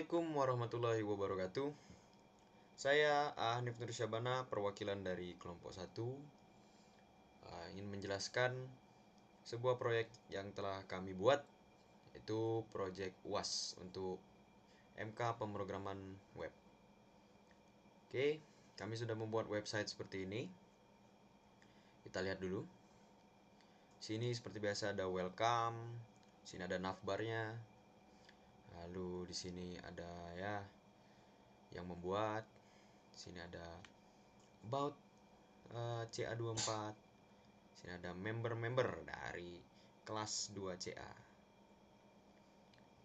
Assalamualaikum warahmatullahi wabarakatuh. Saya Hanif Nur Syabana, perwakilan dari kelompok 1, ingin menjelaskan sebuah proyek yang telah kami buat, yaitu proyek UAS untuk MK pemrograman web. Oke, kami sudah membuat website seperti ini. Kita lihat dulu. Sini seperti biasa ada welcome, sini ada navbarnya. Lalu di sini ada yang membuat. Sini ada about CA24. Sini ada member-member dari kelas 2 CA.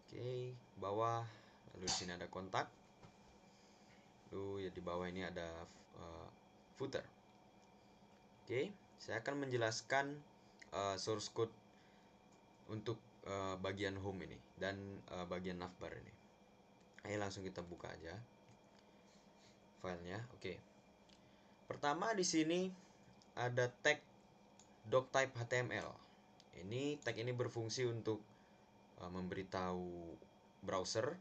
Oke, bawah. Lalu di sini ada kontak. Lalu ya di bawah ini ada footer. Oke, saya akan menjelaskan source code untuk bagian home ini dan bagian navbar ini. Ayo langsung kita buka aja filenya. Oke. Pertama di sini ada tag doctype HTML. Tag ini berfungsi untuk memberitahu browser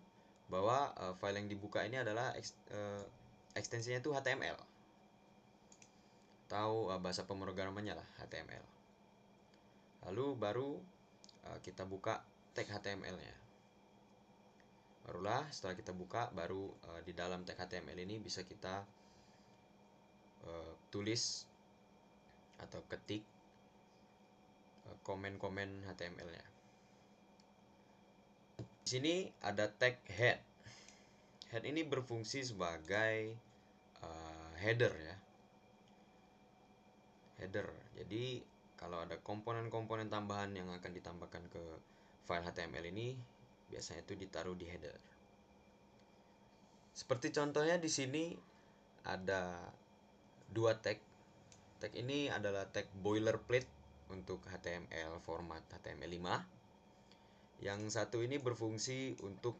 bahwa file yang dibuka ini adalah ekstensinya itu HTML atau bahasa pemrogramannya lah HTML. Lalu baru kita buka tag HTML-nya. Barulah setelah kita buka, baru di dalam tag HTML ini bisa kita tulis atau ketik komen-komen HTML-nya. Di sini ada tag head. Head ini berfungsi sebagai header ya. Header. Jadi kalau ada komponen-komponen tambahan yang akan ditambahkan ke file HTML ini, biasanya itu ditaruh di header. Seperti contohnya di sini ada dua tag. Tag ini adalah tag boilerplate untuk HTML format HTML5. Yang satu ini berfungsi untuk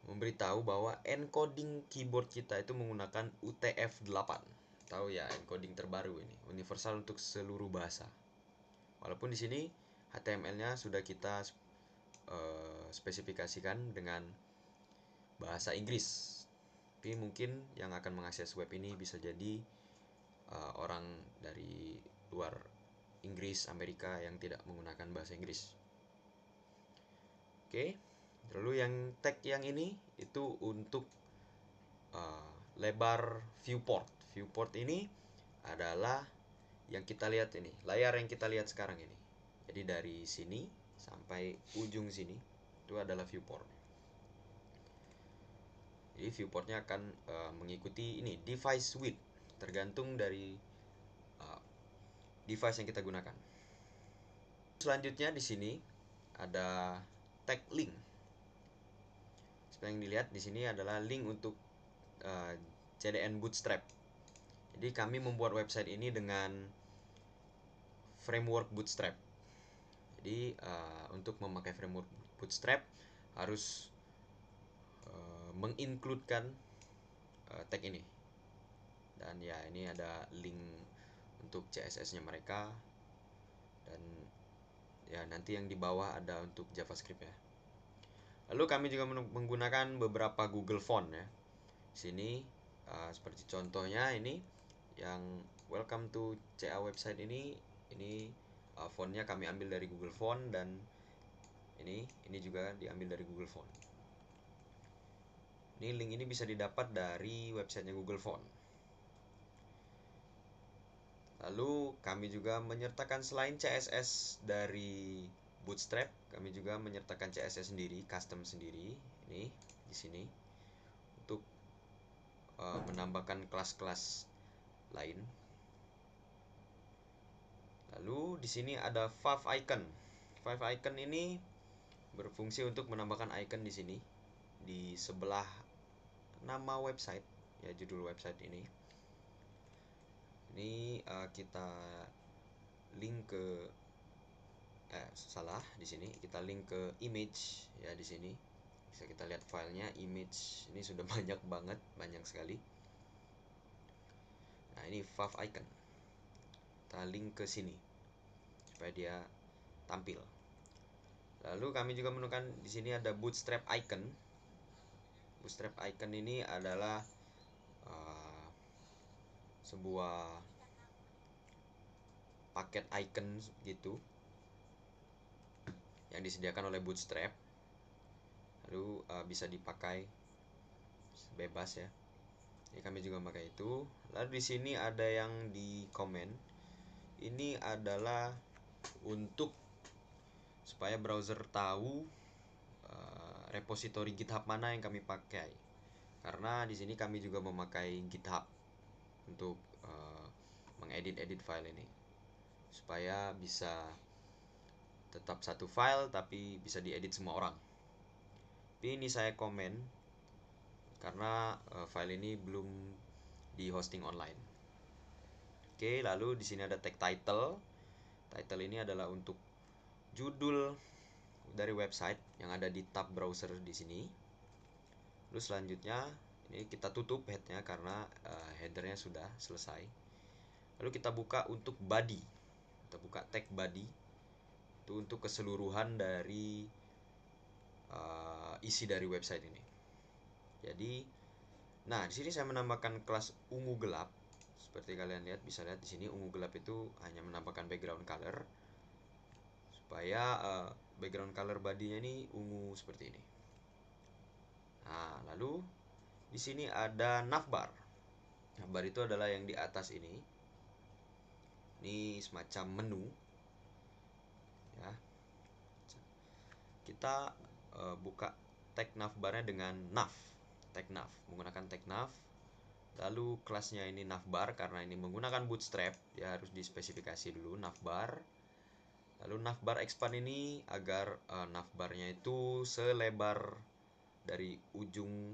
memberitahu bahwa encoding keyboard kita itu menggunakan UTF-8. Tahu ya, encoding terbaru ini, universal untuk seluruh bahasa. Walaupun di sini HTML-nya sudah kita spesifikasikan dengan bahasa Inggris. Tapi mungkin yang akan mengakses web ini bisa jadi orang dari luar Inggris, Amerika yang tidak menggunakan bahasa Inggris. Oke, lalu yang tag yang ini itu untuk lebar viewport. Viewport ini adalah yang kita lihat ini, layar yang kita lihat sekarang ini. Jadi dari sini sampai ujung sini itu adalah viewport. Jadi viewportnya akan mengikuti ini device width, tergantung dari device yang kita gunakan. Selanjutnya di sini ada tag link. Seperti yang dilihat di sini adalah link untuk CDN Bootstrap. Jadi kami membuat website ini dengan framework Bootstrap. Jadi untuk memakai framework Bootstrap harus mengincludekan tag ini. Dan ya ini ada link untuk CSS-nya mereka. Dan ya nanti yang di bawah ada untuk JavaScript ya. Lalu kami juga menggunakan beberapa Google Font ya. Sini seperti contohnya ini yang welcome to CA website ini fontnya kami ambil dari Google Font, dan ini juga diambil dari Google Font. Ini link ini bisa didapat dari websitenya Google Font. Lalu kami juga menyertakan selain CSS dari Bootstrap, kami juga menyertakan CSS sendiri, custom sendiri. Ini di sini untuk menambahkan kelas-kelas lain. Lalu di sini ada favicon. Favicon ini berfungsi untuk menambahkan icon di sini di sebelah nama website ya, judul website ini. Ini kita link ke di sini kita link ke image ya. Di sini bisa kita lihat filenya, image ini sudah banyak sekali. Nah ini favicon, kita link ke sini supaya dia tampil. Lalu kami juga menemukan di sini ada bootstrap icon. Bootstrap icon ini adalah sebuah paket icon gitu yang disediakan oleh Bootstrap. Lalu bisa dipakai bebas ya. Jadi kami juga pakai itu. Lalu di sini ada yang di komen. Ini adalah untuk supaya browser tahu repository GitHub mana yang kami pakai. Karena di sini kami juga memakai GitHub untuk mengedit-edit file ini supaya bisa tetap satu file tapi bisa diedit semua orang. Tapi ini saya komen karena file ini belum di hosting online. Oke, lalu di sini ada tag title. Title ini adalah untuk judul dari website yang ada di tab browser di sini. Lalu selanjutnya ini kita tutup headnya karena headernya sudah selesai. Lalu kita buka untuk body. Kita buka tag body itu untuk keseluruhan dari isi dari website ini. Jadi, nah di sini saya menambahkan kelas ungu gelap. Seperti kalian lihat, bisa lihat di sini ungu gelap itu hanya menambahkan background color supaya background color badinya ini ungu seperti ini. Nah, lalu di sini ada navbar. Navbar itu adalah yang di atas ini. Ini semacam menu. Ya. Kita buka tag navbarnya dengan nav. Tag nav, menggunakan tag nav. Lalu kelasnya ini navbar karena ini menggunakan bootstrap, dia harus dispesifikasi dulu navbar. Lalu navbar expand ini agar navbarnya itu selebar dari ujung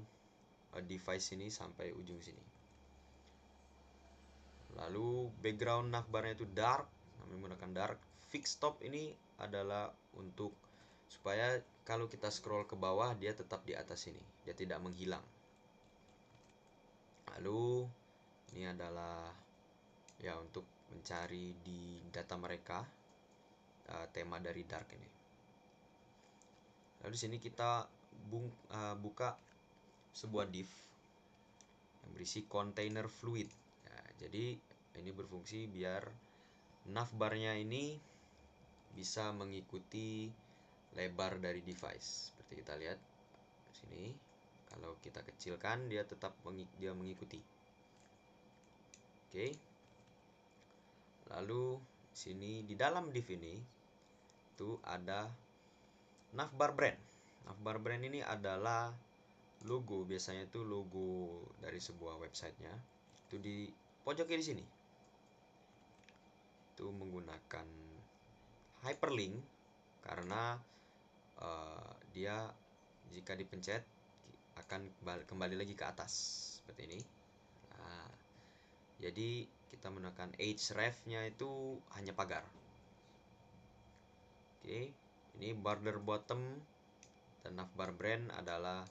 device ini sampai ujung sini. Lalu background navbarnya itu dark, kami menggunakan dark. Fix top ini adalah untuk supaya kalau kita scroll ke bawah dia tetap di atas sini, dia tidak menghilang. Lalu ini adalah ya untuk mencari di data mereka tema dari dark ini. Lalu di sini kita buka sebuah div yang berisi container fluid. Ya, jadi ini berfungsi biar navbarnya ini bisa mengikuti lebar dari device. Seperti kita lihat di sini, kalau kita kecilkan dia tetap mengikuti. Oke. Lalu sini di dalam div ini itu ada navbar brand. Navbar brand ini adalah logo, biasanya itu logo dari sebuah websitenya. Itu di pojok kiri sini. Itu menggunakan hyperlink karena dia jika dipencet akan kembali lagi ke atas seperti ini. Nah, jadi kita menggunakan href-nya itu hanya pagar. Oke, ini border bottom dan navbar brand adalah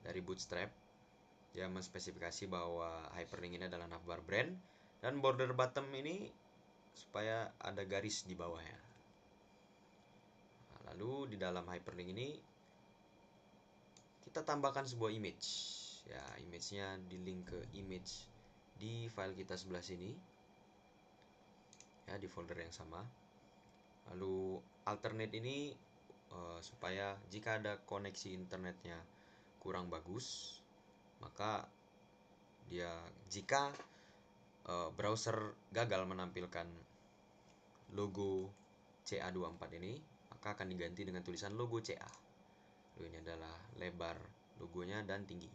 dari Bootstrap. Dia menspesifikasi bahwa hyperlink ini adalah navbar brand dan border bottom ini supaya ada garis di bawahnya. Nah, lalu di dalam hyperlink ini kita tambahkan sebuah image. Ya, image-nya di link ke image di file kita sebelah sini. Ya, di folder yang sama. Lalu alternate ini supaya jika ada koneksi internetnya kurang bagus, maka jika browser gagal menampilkan logo CA24 ini, maka akan diganti dengan tulisan logo CA. Lalu ini adalah lebar logonya dan tinggi.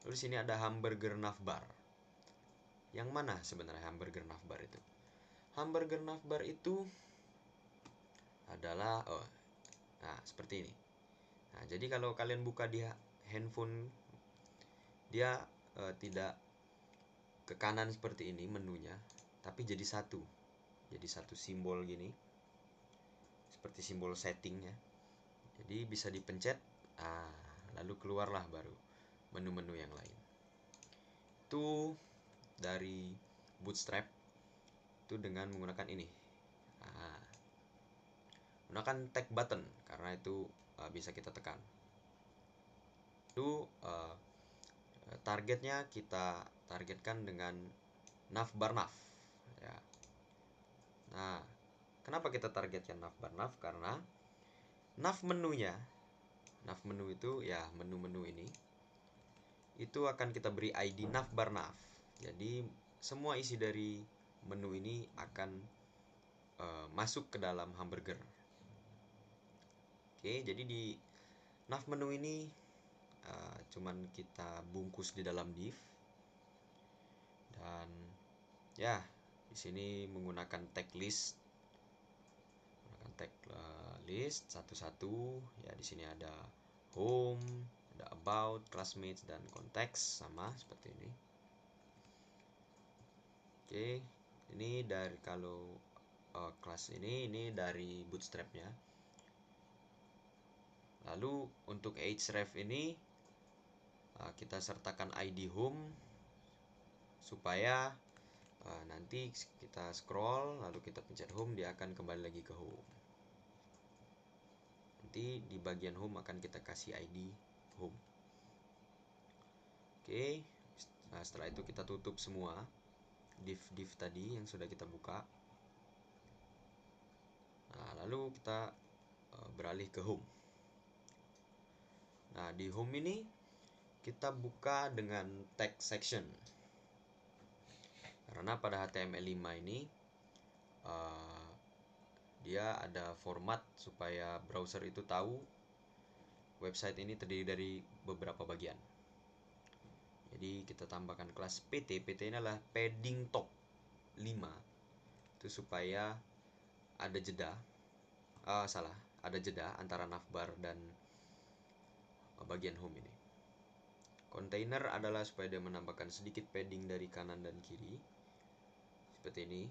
Lalu di sini ada hamburger navbar. Yang mana sebenarnya hamburger navbar itu? Hamburger navbar itu adalah nah seperti ini. Nah, jadi kalau kalian buka di handphone dia tidak ke kanan seperti ini menunya, tapi jadi satu simbol gini, seperti simbol settingnya. Jadi bisa dipencet, lalu keluarlah baru menu-menu yang lain. Itu dari Bootstrap itu dengan menggunakan ini. gunakan tag button karena itu bisa kita tekan. Itu targetnya kita targetkan dengan navbar nav ya. Nah, kenapa kita targetkan navbar nav? Karena nav menu itu ya, menu-menu ini itu akan kita beri ID navbar nav. Jadi semua isi dari menu ini akan masuk ke dalam hamburger. Oke, jadi di nav menu ini cuman kita bungkus di dalam div, dan ya di sini menggunakan tag list, satu-satu ya. Di sini ada home, ada about, classmates, dan konteks sama seperti ini. Oke, ini dari kalau kelas ini dari bootstrapnya. Lalu untuk href ini kita sertakan ID home supaya nanti kita scroll lalu kita pencet home, dia akan kembali lagi ke home. Nanti di bagian home akan kita kasih ID home. Oke, nah setelah itu kita tutup semua div tadi yang sudah kita buka. Nah, lalu kita beralih ke home. Nah, di home ini kita buka dengan tag section. Karena pada HTML5 ini dia ada format supaya browser itu tahu website ini terdiri dari beberapa bagian. Jadi kita tambahkan kelas PT. PT ini adalah padding top 5. Itu supaya ada jeda. Ada jeda antara navbar dan bagian home ini. Container adalah supaya dia menambahkan sedikit padding dari kanan dan kiri. Seperti ini.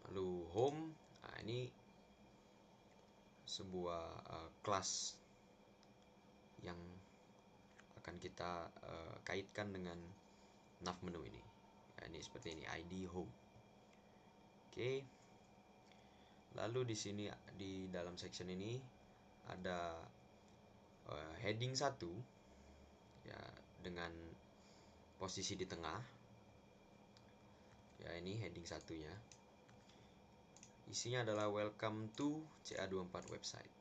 Lalu home, nah ini sebuah kelas yang akan kita kaitkan dengan nav menu ini. Ya, ini seperti ini, ID home. Oke. Lalu di sini di dalam section ini ada heading 1 ya, dengan posisi di tengah. Ya, ini heading satunya. Isinya adalah welcome to CA24 website.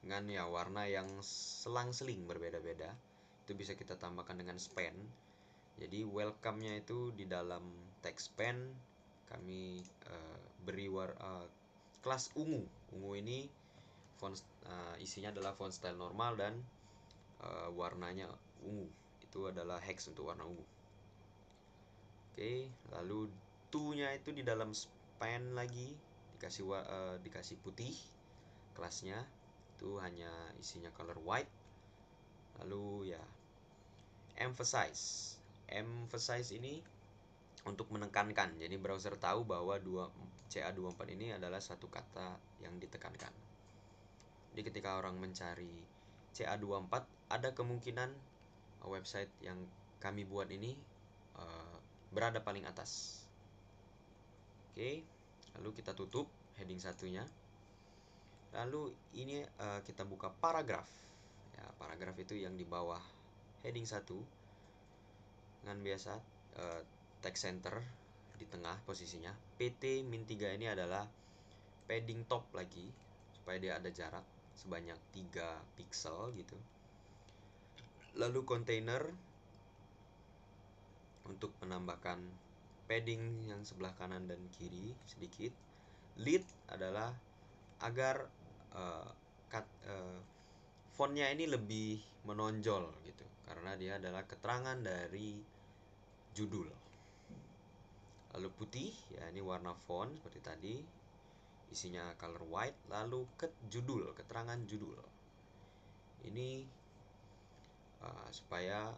Dengan ya warna yang selang-seling berbeda-beda. Itu bisa kita tambahkan dengan span. Jadi welcome-nya itu di dalam text span kami beri kelas ungu. Ungu ini font isinya adalah font style normal dan warnanya ungu. Itu adalah hex untuk warna ungu. Oke, lalu to-nya itu di dalam span lagi dikasih putih. Kelasnya itu hanya isinya color white. Lalu ya emphasize ini untuk menekankan. Jadi browser tahu bahwa CA24 ini adalah satu kata yang ditekankan. Jadi ketika orang mencari CA24, ada kemungkinan website yang kami buat ini berada paling atas. Oke, lalu kita tutup heading satunya. Lalu ini kita buka paragraf. Ya, paragraf itu yang di bawah heading 1 dengan biasa text center di tengah posisinya. PT-3 ini adalah padding top lagi supaya dia ada jarak sebanyak 3 pixel gitu. Lalu container untuk menambahkan padding yang sebelah kanan dan kiri sedikit. Lead adalah agar fontnya ini lebih menonjol gitu, karena dia adalah keterangan dari judul. Lalu putih ya, ini warna font seperti tadi, isinya color white. Lalu judul, keterangan judul ini supaya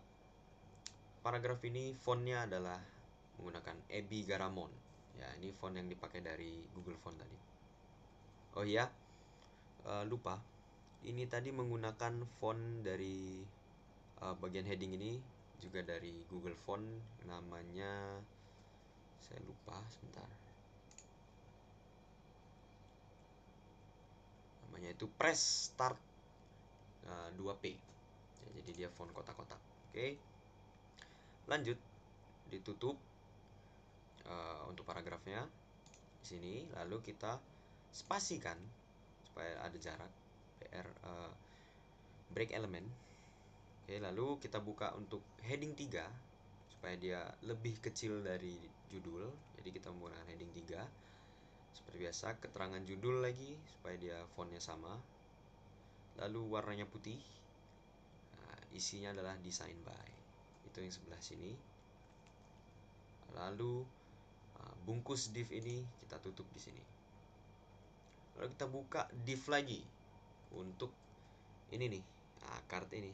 paragraf ini fontnya adalah menggunakan Ebi Garamond ya, ini font yang dipakai dari Google Font tadi. Oh iya, lupa, ini tadi menggunakan font dari bagian heading ini juga dari Google Font, namanya saya lupa, sebentar. yaitu press start 2P ya, jadi dia font kotak-kotak. Oke, lanjut, ditutup untuk paragrafnya di sini, lalu kita spasikan supaya ada jarak, break element. Oke, lalu kita buka untuk heading 3 supaya dia lebih kecil dari judul, jadi kita menggunakan heading 3. Seperti biasa, keterangan judul lagi supaya dia fontnya sama, lalu warnanya putih. Nah, isinya adalah design by, itu yang sebelah sini. Lalu bungkus div ini kita tutup di sini. Lalu kita buka div lagi untuk ini nih, card ini.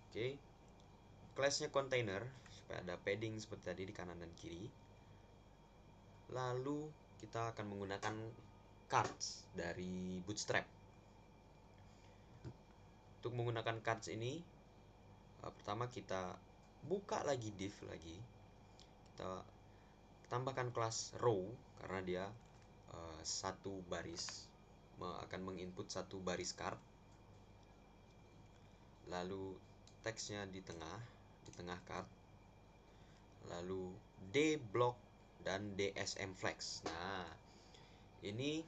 Oke, classnya container supaya ada padding seperti tadi di kanan dan kiri. Lalu kita akan menggunakan cards dari Bootstrap. Untuk menggunakan cards ini, pertama kita buka lagi div lagi. Kita tambahkan kelas row karena dia satu baris, akan menginput satu baris card. Lalu teksnya di tengah card. Lalu D block dan DSM flex. Nah, ini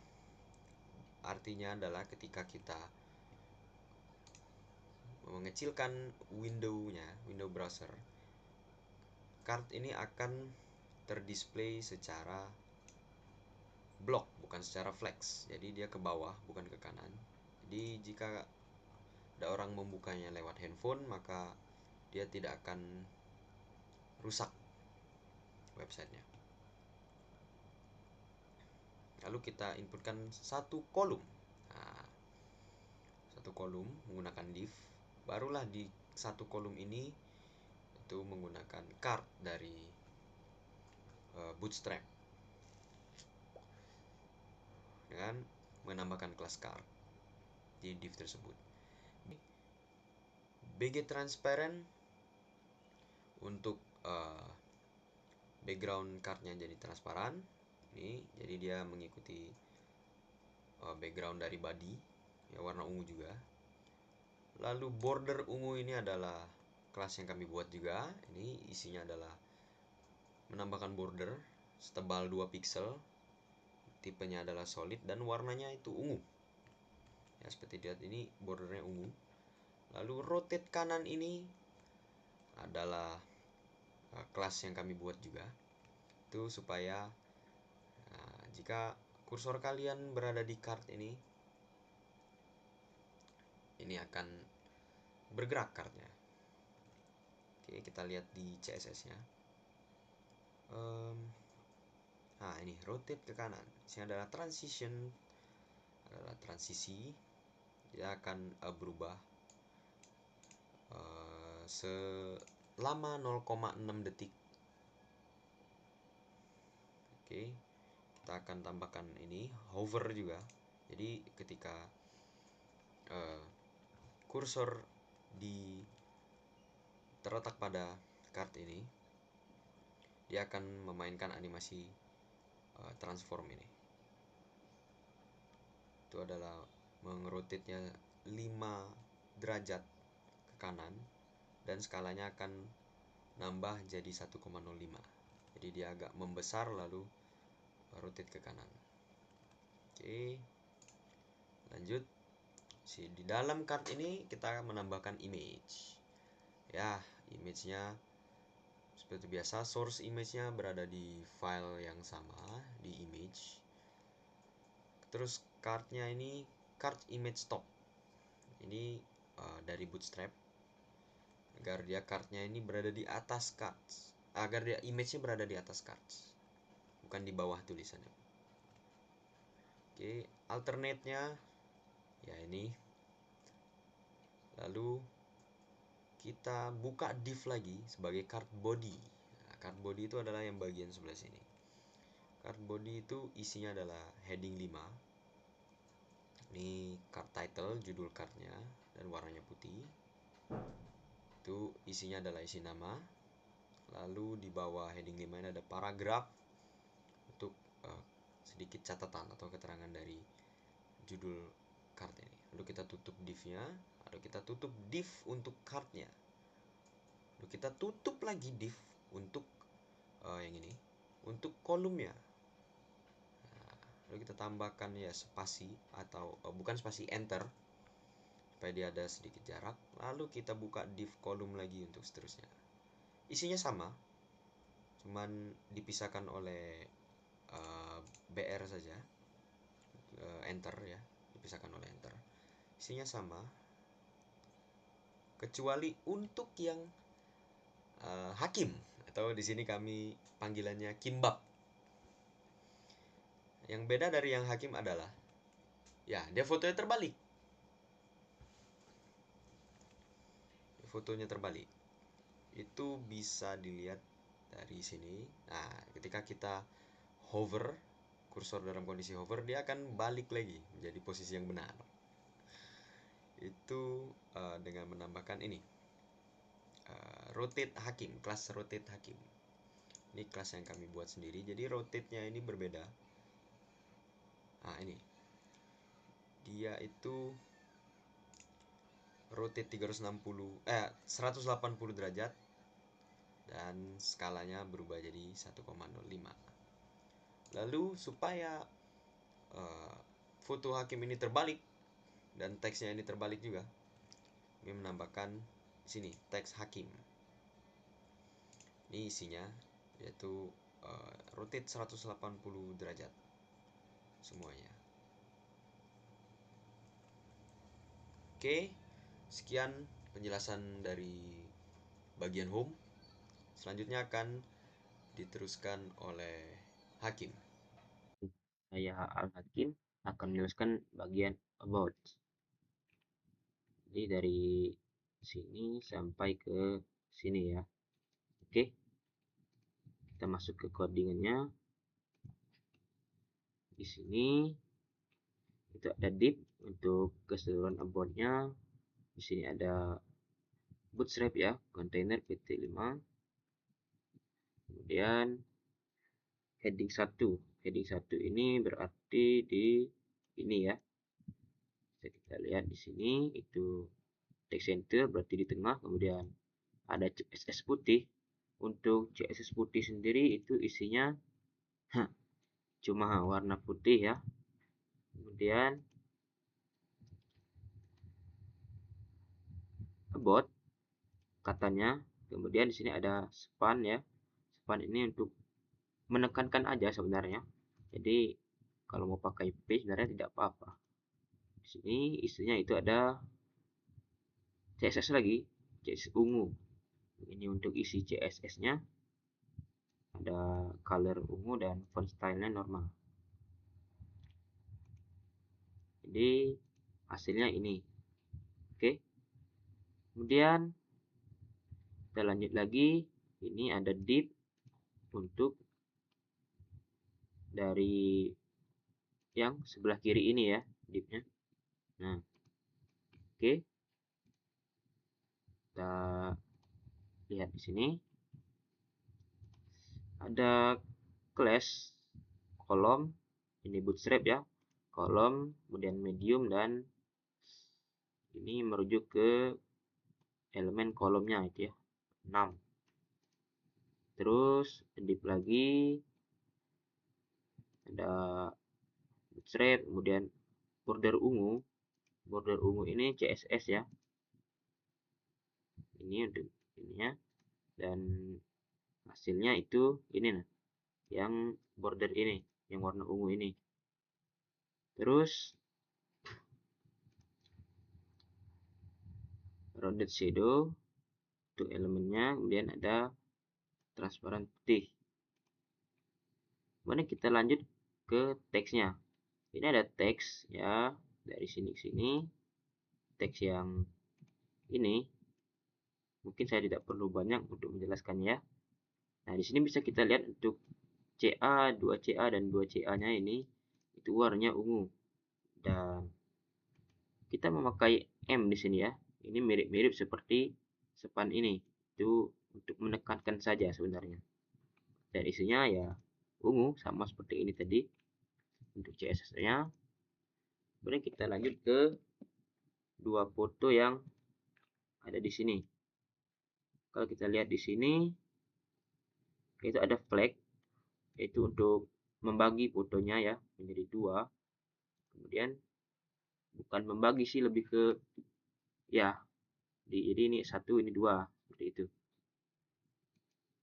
artinya adalah ketika kita mengecilkan window browser, card ini akan terdisplay secara block, bukan secara flex. Jadi dia ke bawah, bukan ke kanan. Jadi jika ada orang membukanya lewat handphone, maka dia tidak akan rusak websitenya. Lalu kita inputkan satu kolom. Nah, satu kolom menggunakan div. Barulah di satu kolom ini itu menggunakan card dari Bootstrap dengan menambahkan kelas card di div tersebut. BG transparent untuk background cardnya jadi transparan. Ini jadi dia mengikuti background dari body ya, warna ungu juga. Lalu border ungu ini adalah kelas yang kami buat juga. Ini isinya adalah menambahkan border setebal 2 pixel, tipenya adalah solid dan warnanya itu ungu ya, seperti lihat ini bordernya ungu. Lalu rotate kanan ini adalah kelas yang kami buat juga, itu supaya jika kursor kalian berada di card ini akan bergerak cardnya. Oke, kita lihat di CSS nya. Nah, ini rotate ke kanan, ini adalah transition, adalah transisi. Dia akan berubah selama 0,6 detik. Oke, kita akan tambahkan ini hover juga. Jadi ketika kursor terletak pada card ini, dia akan memainkan animasi transform ini. Itu adalah mengerotate-nya 5 derajat ke kanan dan skalanya akan nambah jadi 1,05. Jadi dia agak membesar lalu rotate ke kanan. Oke, lanjut. Di dalam card ini kita menambahkan image. Ya, image-nya seperti biasa, source image-nya berada di file yang sama, di image. Terus card-nya ini card image top. Ini dari Bootstrap agar dia card-nya ini berada di atas cards, agar dia image-nya berada di atas cards, bukan di bawah tulisannya. Oke, alternate-nya ya ini. Lalu kita buka div lagi sebagai card body. Nah, card body itu adalah yang bagian sebelah sini. Card body itu isinya adalah heading 5. Ini card title, judul cardnya, dan warnanya putih. Itu isinya adalah isi nama. Lalu di bawah heading 5 ini ada paragraf untuk sedikit catatan atau keterangan dari judul card ini. Lalu kita tutup div-nya, lalu kita tutup div untuk card-nya. Lalu kita tutup lagi div untuk yang ini, untuk kolomnya. Nah, lalu kita tambahkan ya spasi atau bukan spasi, enter, supaya dia ada sedikit jarak. Lalu kita buka div kolom lagi untuk seterusnya. Isinya sama, cuman dipisahkan oleh BR saja, enter ya, dipisahkan oleh enter. Isinya sama, kecuali untuk yang hakim, atau di sini kami panggilannya kimbab. Yang beda dari yang hakim adalah, ya, dia fotonya terbalik. Fotonya terbalik. Itu bisa dilihat dari sini. Nah, ketika kita hover, kursor dalam kondisi hover, dia akan balik lagi menjadi posisi yang benar. Itu dengan menambahkan ini, rotate hakim, kelas rotate hakim. Ini kelas yang kami buat sendiri, jadi rotate-nya ini berbeda. Nah, ini dia itu rotate 180 derajat dan skalanya berubah jadi 1,05. Lalu supaya foto hakim ini terbalik dan teksnya ini terbalik juga, kami menambahkan sini teks hakim. Ini isinya yaitu rotate 180 derajat semuanya. Oke, sekian penjelasan dari bagian home. Selanjutnya akan diteruskan oleh Hakim. Saya Al-Hakim akan menjelaskan bagian about. Jadi dari sini sampai ke sini ya. Oke, kita masuk ke codingannya. Di sini itu ada div untuk keseluruhan aboutnya. Di sini ada bootstrap ya, kontainer PT5. Kemudian heading 1. Heading 1 ini berarti di ini ya. Bisa kita lihat di sini itu text center berarti di tengah, kemudian ada CSS putih. Untuk CSS putih sendiri itu isinya cuma warna putih ya. Kemudian about katanya, kemudian di sini ada span ya. Span ini untuk menekankan aja sebenarnya. Jadi kalau mau pakai P sebenarnya tidak apa-apa. Di sini isinya itu ada CSS lagi, CSS ungu. Ini untuk isi CSS-nya. Ada color ungu dan font style-nya normal. Jadi hasilnya ini. Oke. Kemudian kita lanjut lagi. Ini ada div untuk dari yang sebelah kiri ini ya, divnya. Nah, oke. Kita lihat di sini. Ada class kolom, ini bootstrap ya. Kolom, kemudian medium, dan ini merujuk ke elemen kolomnya itu ya, 6. Terus div lagi ada bootstrap, kemudian border ungu. Border ungu ini CSS ya. Ini untuk ininya, dan hasilnya itu ini nah, yang border ini, yang warna ungu ini. Terus rounded shadow untuk elemennya, kemudian ada transparan putih. Kemudian kita lanjut ke teksnya. Ini ada teks ya, dari sini ke sini. Teks yang ini mungkin saya tidak perlu banyak untuk menjelaskannya. Nah, di sini bisa kita lihat untuk CA, 2CA dan 2CA-nya ini itu warnanya ungu. Dan kita memakai M di sini ya. Ini mirip-mirip seperti span ini. Itu untuk menekankan saja sebenarnya. Dan isinya ya ungu sama seperti ini tadi untuk CSS-nya. Kemudian kita lanjut ke dua foto yang ada di sini. Kalau kita lihat di sini, itu ada flag, yaitu untuk membagi fotonya ya menjadi dua. Kemudian bukan membagi sih, lebih ke ya jadi ini satu, ini dua, seperti itu.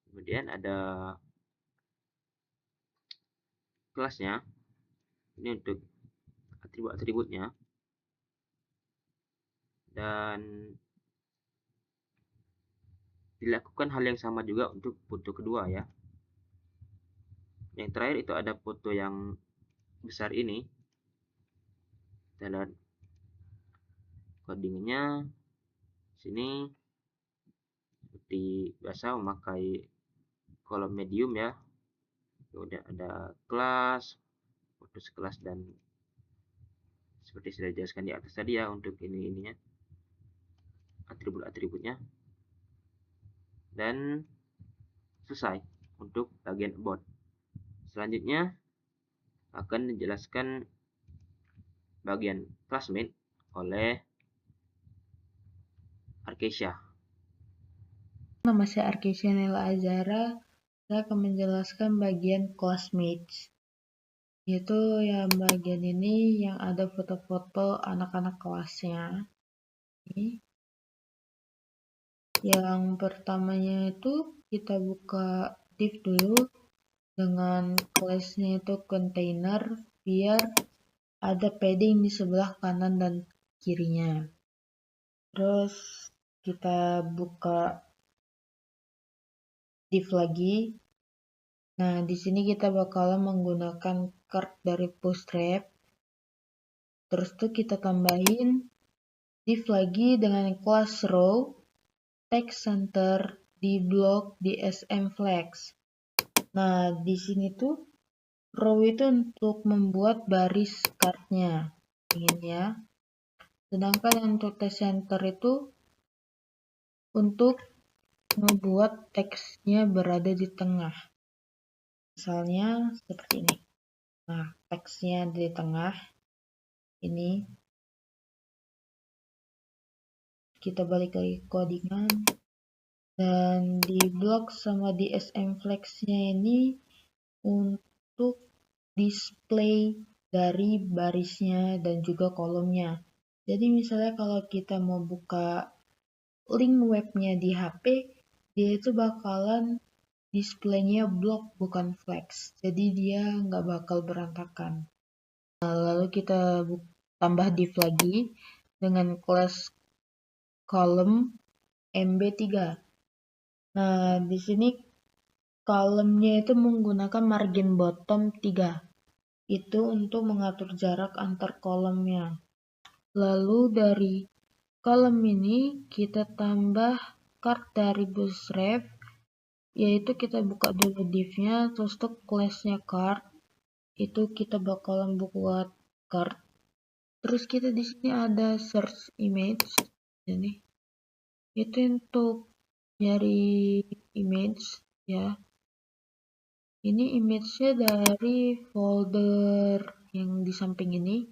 Kemudian ada kelasnya, ini untuk atribut-atributnya, dan dilakukan hal yang sama juga untuk foto kedua ya. Yang terakhir itu ada foto yang besar ini, kita lihat codingnya sini seperti biasa memakai kolom medium ya. Kemudian ada kelas, foto sekelas, dan seperti sudah dijelaskan di atas tadi ya untuk ininya atribut-atributnya. Dan selesai untuk bagian about. Selanjutnya akan dijelaskan bagian classmate oleh Arkesia. Nama saya Arkesia Nela Azara. Saya akan menjelaskan bagian classmates. Yaitu yang bagian ini yang ada foto-foto anak-anak kelasnya. Ini. Yang pertamanya itu kita buka div dulu dengan kelasnya itu container biar ada padding di sebelah kanan dan kirinya. Terus kita buka div lagi. Nah, di sini kita bakalan menggunakan card dari Bootstrap. Terus tuh kita tambahin div lagi dengan class row, text center, di block, di SM flex. Nah, di sini tuh row itu untuk membuat baris cardnya, ingin ya. Sedangkan untuk text center itu untuk membuat teksnya berada di tengah. Misalnya seperti ini. Nah, teksnya di tengah. Ini kita balik lagi ke codingan, dan di block sama di SM flex-nya ini untuk display dari barisnya dan juga kolomnya. Jadi misalnya kalau kita mau buka link webnya di HP, dia itu bakalan displaynya block bukan flex, jadi dia nggak bakal berantakan. Nah, lalu kita tambah div lagi dengan class column MB3. Nah, di sini column-nya itu menggunakan margin bottom 3. Itu untuk mengatur jarak antar kolomnya. Lalu dari kolom ini kita tambah card dari Bootstrap, yaitu kita buka dulu div-nya, terus tuh class-nya card. Itu kita bakalan buat card. Terus kita di sini ada search image. Ini itu untuk nyari image ya. Ini image-nya dari folder yang di samping ini,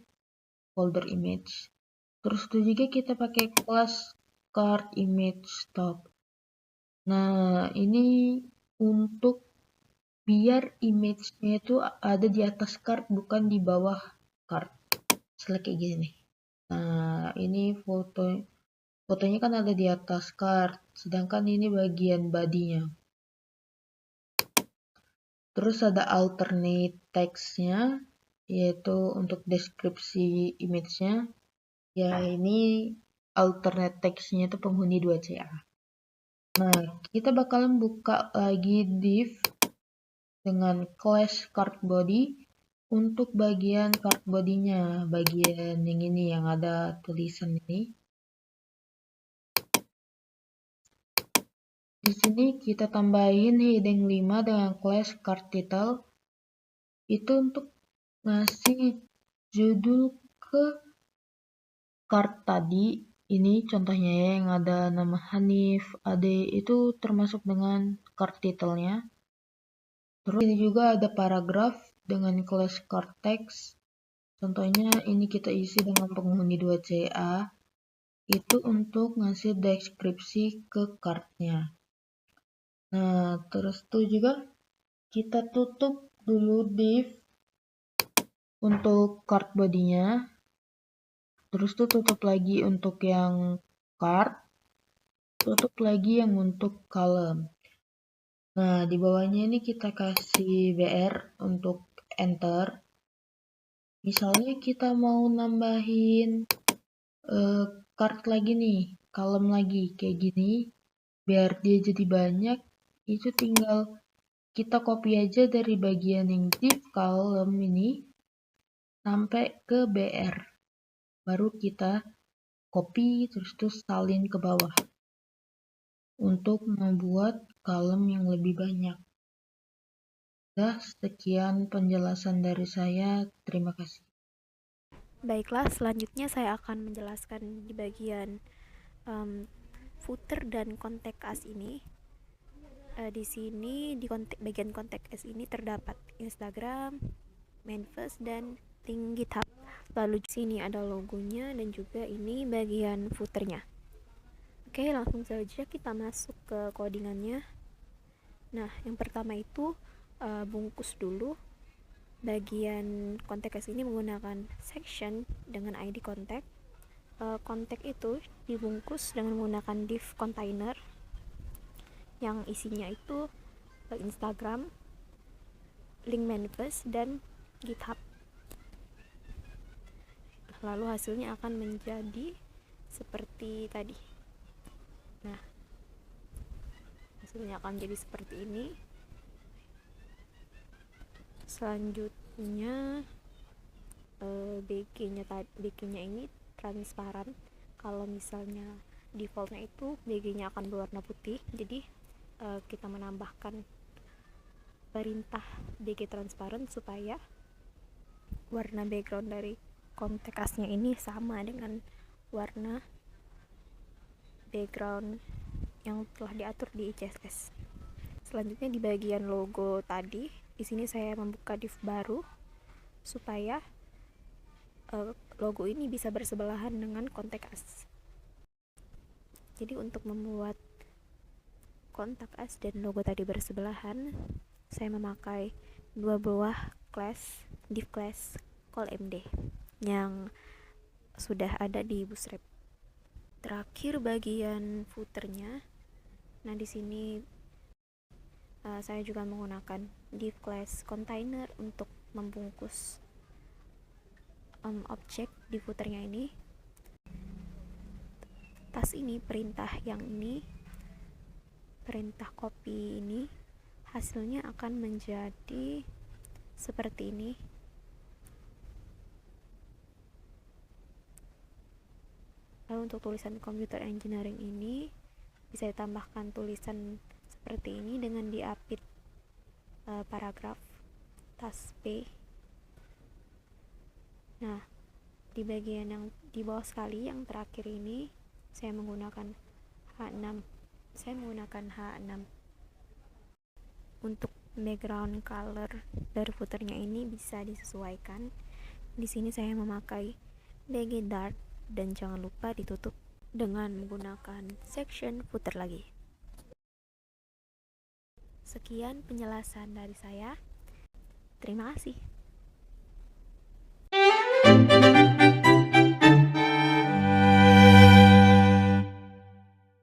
folder image. Terus itu juga kita pakai class card image top. Nah, ini untuk biar image-nya itu ada di atas card bukan di bawah card. Misalnya kayak gini nih. Nah, ini fotonya kan ada di atas card, sedangkan ini bagian body-nya. Terus ada alternate text-nya, yaitu untuk deskripsi image-nya. Ya, ini alternate text-nya itu penghuni 2CA. Nah, kita bakalan buka lagi div dengan class card body untuk bagian card body-nya, bagian yang ini yang ada tulisan ini. Di sini kita tambahin heading 5 dengan class card title. Itu untuk ngasih judul ke card tadi. Ini contohnya ya, yang ada nama Hanif, Ade, itu termasuk dengan card title-nya. Terus ini juga ada paragraf dengan class card text. Contohnya ini kita isi dengan penghuni 2CA, itu untuk ngasih deskripsi ke cardnya. Nah, terus tuh juga kita tutup dulu div untuk card bodinya. Terus tuh tutup lagi untuk yang card, tutup lagi yang untuk column. Nah, di bawahnya ini kita kasih BR untuk enter. Misalnya kita mau nambahin card lagi nih, column lagi kayak gini, biar dia jadi banyak, itu tinggal kita copy aja dari bagian yang div column ini sampai ke BR. Baru kita copy terus salin ke bawah untuk membuat column yang lebih banyak. Sekian penjelasan dari saya. Terima kasih. Baiklah, selanjutnya saya akan menjelaskan di bagian footer dan contact us ini. Di sini di bagian contact us ini terdapat Instagram, manifest, dan link GitHub. Lalu di sini ada logonya dan juga ini bagian footernya. Oke, langsung saja kita masuk ke codingannya. Nah, yang pertama itu bungkus dulu bagian contact us ini menggunakan section dengan ID contact. Contact itu dibungkus dengan menggunakan div container yang isinya itu Instagram, link manifest, dan GitHub. Lalu hasilnya akan menjadi seperti tadi. Nah, hasilnya akan jadi seperti ini. Selanjutnya BG-nya ini transparan. Kalau misalnya defaultnya itu BG-nya akan berwarna putih, jadi kita menambahkan perintah BG transparan supaya warna background dari contact us-nya ini sama dengan warna background yang telah diatur di CSS. Selanjutnya di bagian logo tadi, di sini saya membuka div baru supaya logo ini bisa bersebelahan dengan contact us. Jadi untuk membuat contact us dan logo tadi bersebelahan, saya memakai dua buah class, div class call md yang sudah ada di Bootstrap. Terakhir bagian footernya. Nah, di sini saya juga menggunakan div class container untuk membungkus objek di footernya ini. Tas ini, perintah yang ini, perintah copy ini, hasilnya akan menjadi seperti ini. Lalu untuk tulisan computer engineering ini bisa ditambahkan tulisan seperti ini dengan diapit paragraf tas P. Nah, di bagian yang di bawah sekali yang terakhir ini saya menggunakan H6. Untuk background color dari footernya ini bisa disesuaikan. Di sini saya memakai BG dark dan jangan lupa ditutup dengan menggunakan section footer lagi. Sekian penjelasan dari saya. Terima kasih.